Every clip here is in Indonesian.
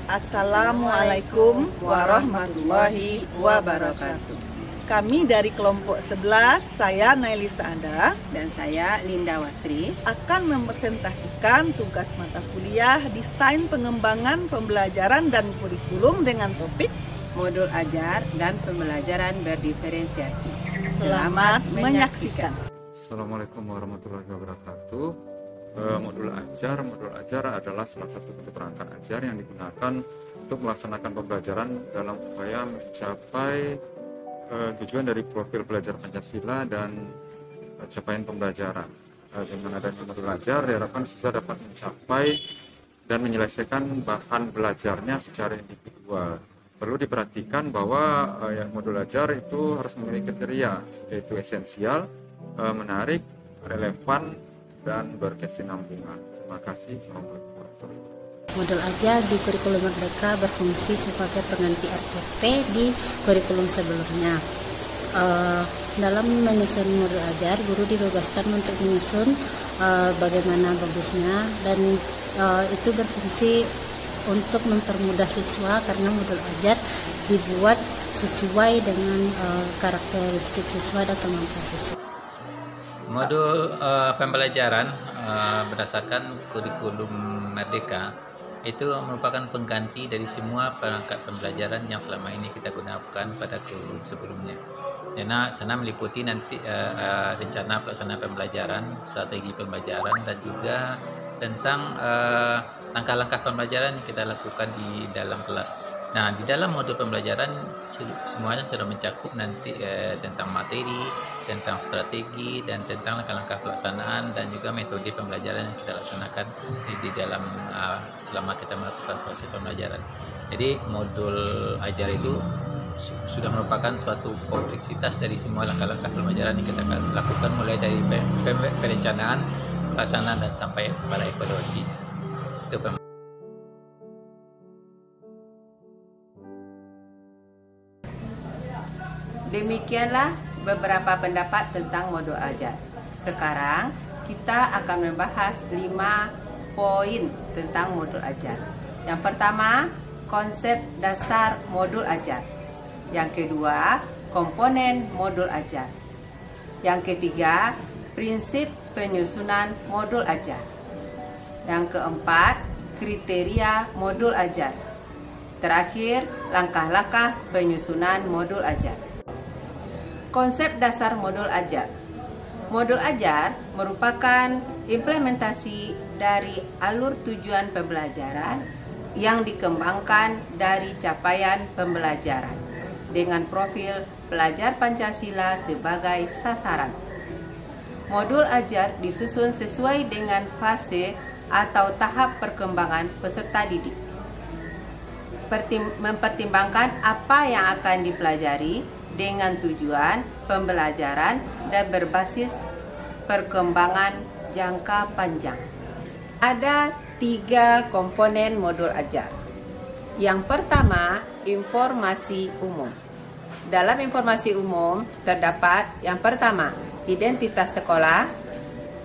Assalamualaikum warahmatullahi wabarakatuh. Kami dari kelompok 11, saya Nailisa Anda dan saya Linda Wastri akan mempresentasikan tugas mata kuliah Desain Pengembangan Pembelajaran dan Kurikulum dengan topik Modul Ajar dan Pembelajaran Berdiferensiasi. Selamat menyaksikan. Assalamualaikum warahmatullahi wabarakatuh. Modul ajar adalah salah satu bentuk perangkat ajar yang digunakan untuk melaksanakan pembelajaran dalam upaya mencapai tujuan dari profil belajar Pancasila dan capaian pembelajaran. Dengan adanya modul ajar diharapkan siswa dapat mencapai dan menyelesaikan bahan belajarnya secara individual. Perlu diperhatikan bahwa modul ajar itu harus memiliki kriteria, yaitu esensial, menarik, relevan, dan berkesinambungan. Terima kasih. Assalamualaikum warahmatullahi wabarakatuh. Modul ajar di kurikulum Merdeka berfungsi sebagai pengganti RPP di kurikulum sebelumnya. Dalam menyusun modul ajar, guru dibebaskan untuk menyusun bagaimana bagusnya, dan itu berfungsi untuk mempermudah siswa karena modul ajar dibuat sesuai dengan karakteristik siswa dan kemampuan siswa. Modul pembelajaran berdasarkan kurikulum Merdeka itu merupakan pengganti dari semua perangkat pembelajaran yang selama ini kita gunakan pada kurikulum sebelumnya. Karena sana meliputi nanti rencana pelaksanaan pembelajaran, strategi pembelajaran, dan juga tentang langkah-langkah pembelajaran yang kita lakukan di dalam kelas. Nah, di dalam modul pembelajaran semuanya sudah mencakup nanti tentang materi, tentang strategi, dan tentang langkah-langkah pelaksanaan dan juga metode pembelajaran yang kita laksanakan di dalam selama kita melakukan proses pembelajaran. Jadi modul ajar itu sudah merupakan suatu kompleksitas dari semua langkah-langkah pembelajaran yang kita lakukan, mulai dari perencanaan, pelaksanaan, dan sampai kepada evaluasi. Itu Demikianlah beberapa pendapat tentang modul ajar. Sekarang kita akan membahas 5 poin tentang modul ajar. Yang pertama, konsep dasar modul ajar. Yang kedua, komponen modul ajar. Yang ketiga, prinsip penyusunan modul ajar. Yang keempat, kriteria modul ajar. Terakhir, langkah-langkah penyusunan modul ajar. Konsep dasar modul ajar. Modul ajar merupakan implementasi dari alur tujuan pembelajaran yang dikembangkan dari capaian pembelajaran dengan profil pelajar Pancasila sebagai sasaran. Modul ajar disusun sesuai dengan fase atau tahap perkembangan peserta didik. Mempertimbangkan apa yang akan dipelajari dengan tujuan pembelajaran dan berbasis perkembangan jangka panjang. Ada 3 komponen modul ajar. Yang pertama, informasi umum. Dalam informasi umum terdapat yang pertama, identitas sekolah,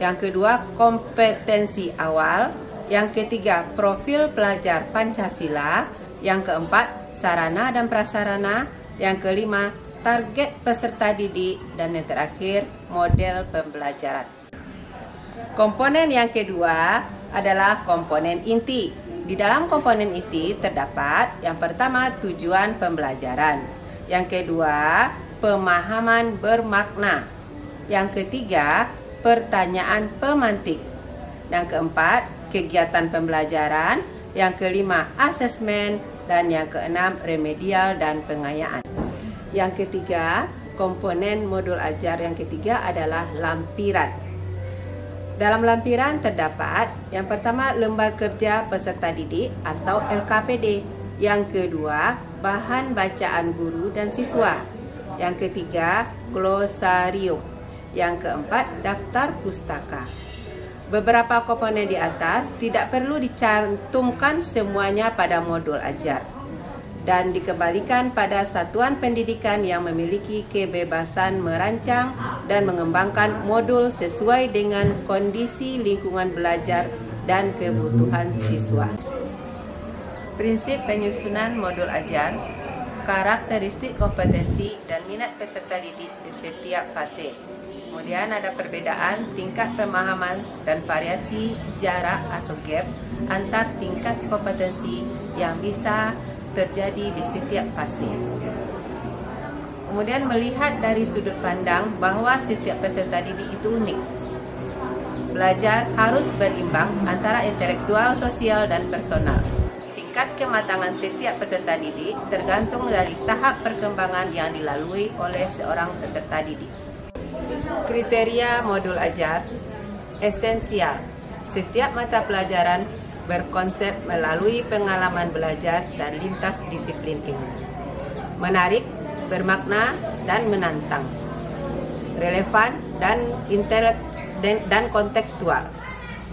yang kedua, kompetensi awal, yang ketiga, profil pelajar Pancasila, yang keempat, sarana dan prasarana, yang kelima, target peserta didik, dan yang terakhir, model pembelajaran. Komponen yang kedua adalah komponen inti. Di dalam komponen inti terdapat yang pertama, tujuan pembelajaran, yang kedua, pemahaman bermakna, yang ketiga, pertanyaan pemantik, yang keempat, kegiatan pembelajaran, yang kelima, asesmen, dan yang keenam, remedial dan pengayaan. Yang ketiga, komponen modul ajar yang ketiga adalah lampiran. Dalam lampiran terdapat yang pertama, lembar kerja peserta didik atau LKPD. Yang kedua, bahan bacaan guru dan siswa. Yang ketiga, glosarium. Yang keempat, daftar pustaka. Beberapa komponen di atas tidak perlu dicantumkan semuanya pada modul ajar dan dikembalikan pada satuan pendidikan yang memiliki kebebasan merancang dan mengembangkan modul sesuai dengan kondisi lingkungan belajar dan kebutuhan siswa. Prinsip penyusunan modul ajar, karakteristik kompetensi dan minat peserta didik di setiap fase. Kemudian ada perbedaan tingkat pemahaman dan variasi jarak atau gap antar tingkat kompetensi yang bisa terjadi di setiap fase. Kemudian melihat dari sudut pandang bahwa setiap peserta didik itu unik. Belajar harus berimbang antara intelektual, sosial, dan personal. Tingkat kematangan setiap peserta didik tergantung dari tahap perkembangan yang dilalui oleh seorang peserta didik. Kriteria modul ajar esensial. Setiap mata pelajaran berkonsep melalui pengalaman belajar dan lintas disiplin ilmu. Menarik, bermakna, dan menantang. Relevan dan kontekstual.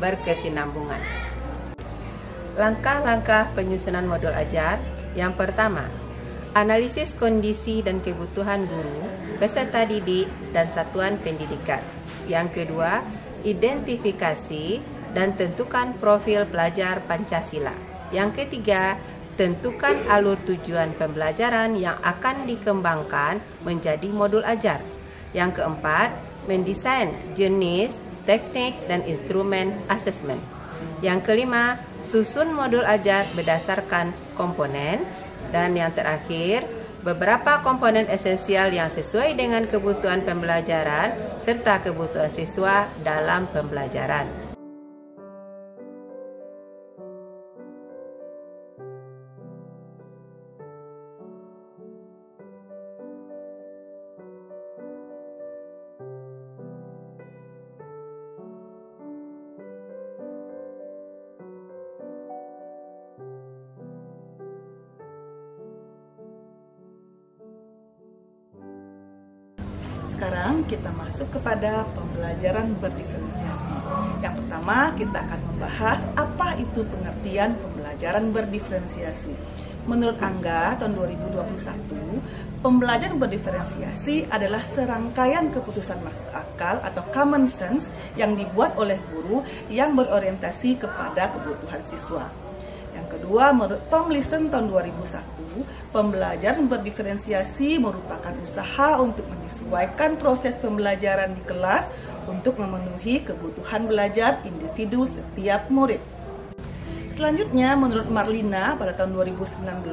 Berkesinambungan. Langkah-langkah penyusunan modul ajar. Yang pertama, analisis kondisi dan kebutuhan guru, peserta didik, dan satuan pendidikan. Yang kedua, identifikasi dan tentukan profil pelajar Pancasila. Yang ketiga, tentukan alur tujuan pembelajaran yang akan dikembangkan menjadi modul ajar. Yang keempat, mendesain jenis, teknik, dan instrumen asesmen. Yang kelima, susun modul ajar berdasarkan komponen. Dan yang terakhir, beberapa komponen esensial yang sesuai dengan kebutuhan pembelajaran serta kebutuhan siswa dalam pembelajaran. Sekarang kita masuk kepada pembelajaran berdiferensiasi. Yang pertama, kita akan membahas apa itu pengertian pembelajaran berdiferensiasi. Menurut Angga tahun 2021, pembelajaran berdiferensiasi adalah serangkaian keputusan masuk akal atau common sense yang dibuat oleh guru yang berorientasi kepada kebutuhan siswa. Yang kedua, menurut Tomlinson tahun 2001, pembelajaran berdiferensiasi merupakan usaha untuk menyesuaikan proses pembelajaran di kelas untuk memenuhi kebutuhan belajar individu setiap murid. Selanjutnya, menurut Marlina pada tahun 2019,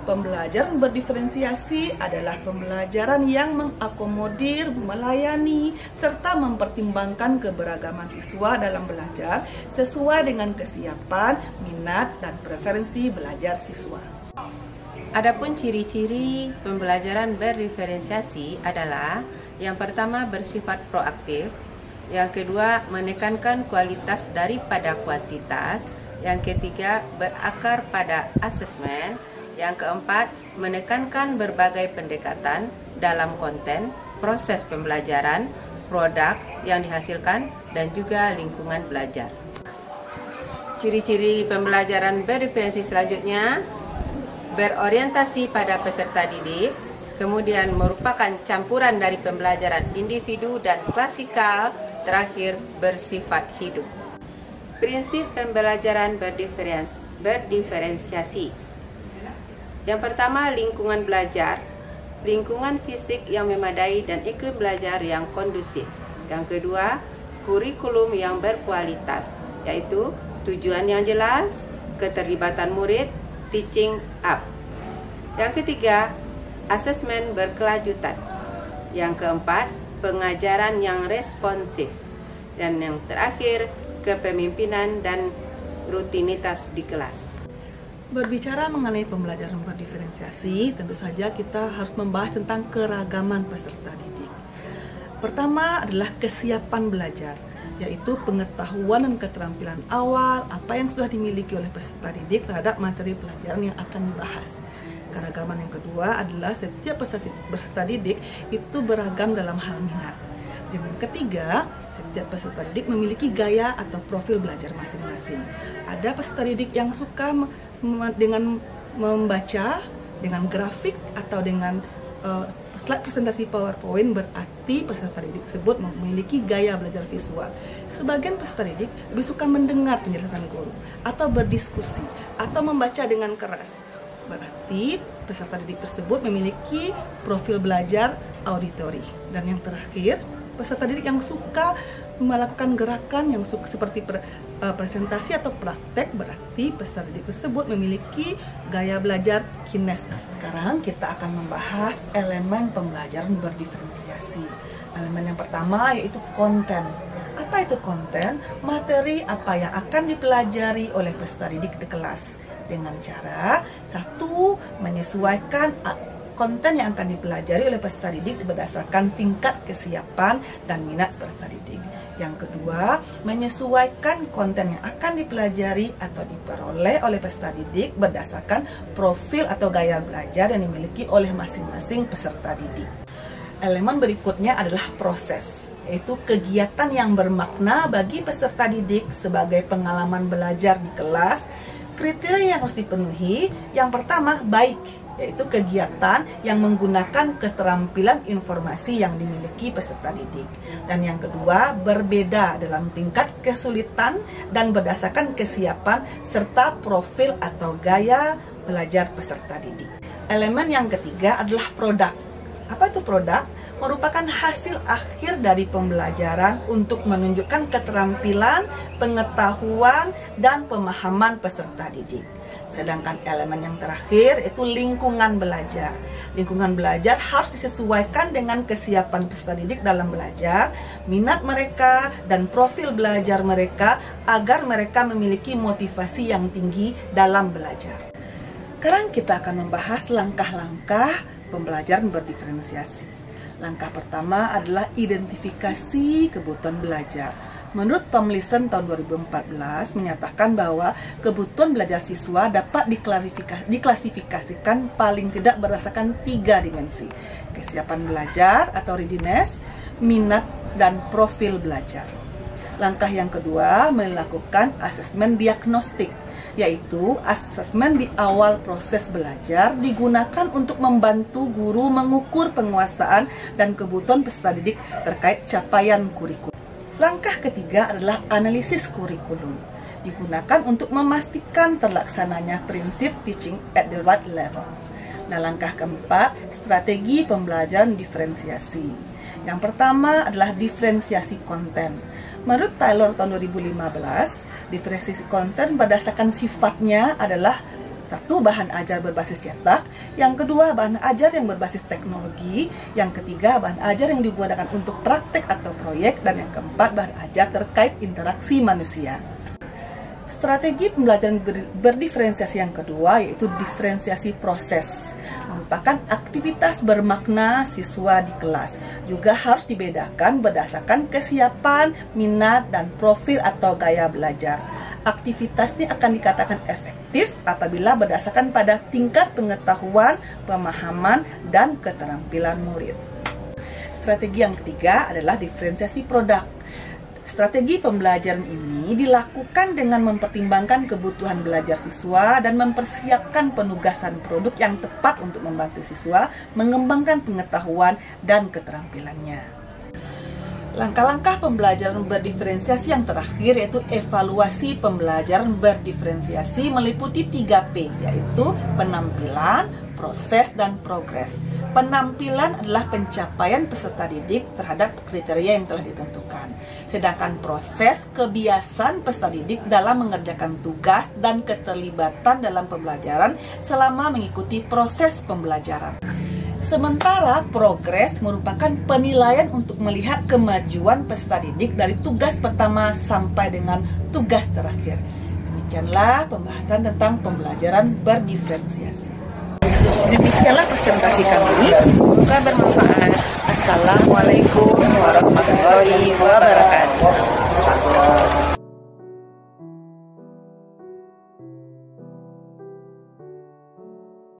pembelajaran berdiferensiasi adalah pembelajaran yang mengakomodir, melayani, serta mempertimbangkan keberagaman siswa dalam belajar sesuai dengan kesiapan, minat, dan preferensi belajar siswa. Adapun ciri-ciri pembelajaran berdiferensiasi adalah yang pertama bersifat proaktif, yang kedua menekankan kualitas daripada kuantitas, yang ketiga berakar pada asesmen, yang keempat menekankan berbagai pendekatan dalam konten, proses pembelajaran, produk yang dihasilkan, dan juga lingkungan belajar. Ciri-ciri pembelajaran berdiferensiasi selanjutnya berorientasi pada peserta didik, kemudian merupakan campuran dari pembelajaran individu dan klasikal, terakhir bersifat hidup. Prinsip pembelajaran berdiferensiasi. Yang pertama, lingkungan belajar, lingkungan fisik yang memadai dan iklim belajar yang kondusif. Yang kedua, kurikulum yang berkualitas, yaitu tujuan yang jelas, keterlibatan murid, teaching up. Yang ketiga, asesmen berkelanjutan. Yang keempat, pengajaran yang responsif. Dan yang terakhir, kepemimpinan dan rutinitas di kelas. Berbicara mengenai pembelajaran berdiferensiasi, tentu saja kita harus membahas tentang keragaman peserta didik. Pertama adalah kesiapan belajar, yaitu pengetahuan dan keterampilan awal apa yang sudah dimiliki oleh peserta didik terhadap materi pelajaran yang akan dibahas. Keragaman yang kedua adalah setiap peserta didik itu beragam dalam hal minat. Dan yang ketiga, setiap peserta didik memiliki gaya atau profil belajar masing-masing. Ada peserta didik yang suka dengan membaca, dengan grafik, atau dengan slide presentasi PowerPoint berarti peserta didik tersebut memiliki gaya belajar visual. Sebagian peserta didik lebih suka mendengar penjelasan guru, atau berdiskusi, atau membaca dengan keras. Berarti peserta didik tersebut memiliki profil belajar auditori. Dan yang terakhir, peserta didik yang suka melakukan gerakan yang seperti presentasi atau praktek, berarti peserta didik tersebut memiliki gaya belajar kinestetik. Sekarang kita akan membahas elemen pembelajaran berdiferensiasi. Elemen yang pertama yaitu konten. Apa itu konten? Materi apa yang akan dipelajari oleh peserta didik di kelas dengan cara satu, menyesuaikan konten yang akan dipelajari oleh peserta didik berdasarkan tingkat kesiapan dan minat peserta didik. Yang kedua, menyesuaikan konten yang akan dipelajari atau diperoleh oleh peserta didik berdasarkan profil atau gaya belajar yang dimiliki oleh masing-masing peserta didik. Elemen berikutnya adalah proses, yaitu kegiatan yang bermakna bagi peserta didik sebagai pengalaman belajar di kelas. Kriteria yang harus dipenuhi, yang pertama baik, yaitu kegiatan yang menggunakan keterampilan informasi yang dimiliki peserta didik. Dan yang kedua, berbeda dalam tingkat kesulitan dan berdasarkan kesiapan serta profil atau gaya belajar peserta didik. Elemen yang ketiga adalah produk. Apa itu produk? Merupakan hasil akhir dari pembelajaran untuk menunjukkan keterampilan, pengetahuan, dan pemahaman peserta didik. Sedangkan elemen yang terakhir itu lingkungan belajar. Lingkungan belajar harus disesuaikan dengan kesiapan peserta didik dalam belajar, minat mereka, dan profil belajar mereka agar mereka memiliki motivasi yang tinggi dalam belajar. Sekarang kita akan membahas langkah-langkah pembelajaran berdiferensiasi. Langkah pertama adalah identifikasi kebutuhan belajar. Menurut Tom Listen tahun 2014 menyatakan bahwa kebutuhan belajar siswa dapat diklasifikasikan paling tidak berdasarkan 3 dimensi. Kesiapan belajar atau readiness, minat, dan profil belajar. Langkah yang kedua melakukan asesmen diagnostik, yaitu asesmen di awal proses belajar digunakan untuk membantu guru mengukur penguasaan dan kebutuhan peserta didik terkait capaian kurikulum. Langkah ketiga adalah analisis kurikulum, digunakan untuk memastikan terlaksananya prinsip teaching at the right level. Nah, langkah keempat, strategi pembelajaran diferensiasi. Yang pertama adalah diferensiasi konten. Menurut Taylor tahun 2015, diferensiasi konten berdasarkan sifatnya adalah satu, bahan ajar berbasis cetak, yang kedua, bahan ajar yang berbasis teknologi, yang ketiga, bahan ajar yang digunakan untuk praktek atau proyek, dan yang keempat, bahan ajar terkait interaksi manusia. Strategi pembelajaran berdiferensiasi yang kedua yaitu diferensiasi proses, merupakan aktivitas bermakna siswa di kelas. Juga harus dibedakan berdasarkan kesiapan, minat, dan profil atau gaya belajar. Aktivitas ini akan dikatakan efektif apabila berdasarkan pada tingkat pengetahuan, pemahaman, dan keterampilan murid. Strategi yang ketiga adalah diferensiasi produk. Strategi pembelajaran ini dilakukan dengan mempertimbangkan kebutuhan belajar siswa dan mempersiapkan penugasan produk yang tepat untuk membantu siswa mengembangkan pengetahuan dan keterampilannya. Langkah-langkah pembelajaran berdiferensiasi yang terakhir yaitu evaluasi pembelajaran berdiferensiasi meliputi 3P, yaitu penampilan, proses, dan progres. Penampilan adalah pencapaian peserta didik terhadap kriteria yang telah ditentukan. Sedangkan proses, kebiasaan peserta didik dalam mengerjakan tugas dan keterlibatan dalam pembelajaran selama mengikuti proses pembelajaran. Sementara progres merupakan penilaian untuk melihat kemajuan peserta didik dari tugas pertama sampai dengan tugas terakhir. Demikianlah pembahasan tentang pembelajaran berdiferensiasi. Demikianlah presentasi kami. Semoga bermanfaat. Assalamualaikum.